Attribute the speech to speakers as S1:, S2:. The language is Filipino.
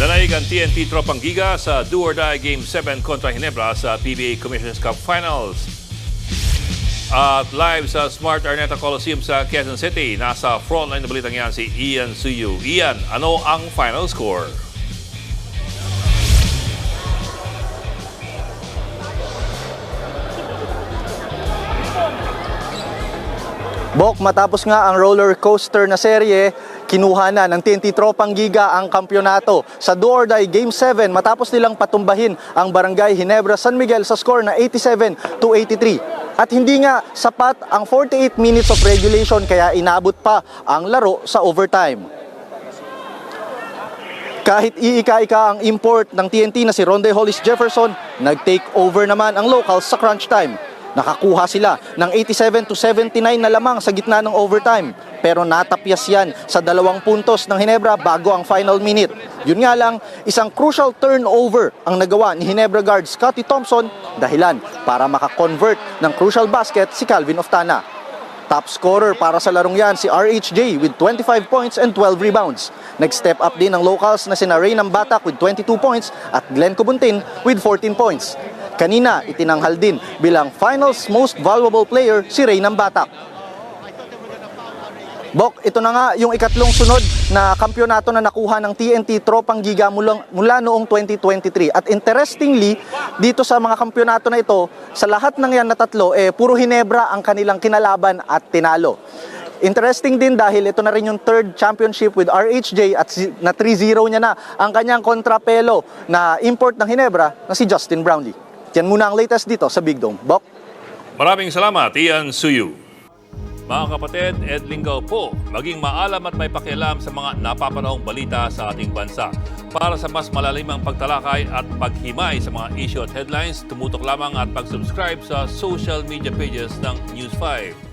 S1: Nanaig ang TNT Tropang Giga sa Do or Die Game 7 kontra Ginebra sa PBA Commissioner's Cup Finals. At live sa Smart Araneta Coliseum sa Quezon City, nasa frontline na balitang yan si Ian Suyu. Ian, ano ang final score?
S2: Bok, matapos nga ang roller coaster na serye, kinuha na ng TNT Tropang Giga ang kampyonato sa Do or Die Game 7 matapos nilang patumbahin ang Barangay Ginebra San Miguel sa score na 87-83. At hindi nga sapat ang 48 minutes of regulation kaya inabot pa ang laro sa overtime. Kahit iika-ika ang import ng TNT na si Ronde Hollis Jefferson, nag-take over naman ang locals sa crunch time. Nakakuha sila ng 87-79 na lamang sa gitna ng overtime. Pero natapyas yan sa 2 puntos ng Ginebra bago ang final minute. Yun nga lang, isang crucial turnover ang nagawa ni Ginebra guard Scottie Thompson, dahilan para makakonvert ng crucial basket si Calvin Oftana. Top scorer para sa larong yan si RHJ with 25 points and 12 rebounds. Nag-step up din ang locals na sina Raynam Batak with 22 points at Glenn Cubuntin with 14 points. Kanina, itinanghal din bilang finals most valuable player si Raynam Batak. Bok, ito na nga yung ikatlong sunod na kampyonato na nakuha ng TNT Tropang Giga mula noong 2023. At interestingly, dito sa mga kampyonato na ito, sa lahat ng yan na tatlo, puro Ginebra ang kanilang kinalaban at tinalo. Interesting din dahil ito na rin yung third championship with RHJ at na 3-0 niya na ang kanyang kontrapelo na import ng Ginebra na si Justin Brownlee. Yan muna ang latest dito sa Big Dome. Bok?
S1: Maraming salamat, Ian Suyu. Mga kapatid, Ed Lingaw po, maging maalam at may pakialam sa mga napapanahong balita sa ating bansa. Para sa mas malalimang pagtalakay at paghimay sa mga issue at headlines, tumutok lamang at pag-subscribe sa social media pages ng News 5.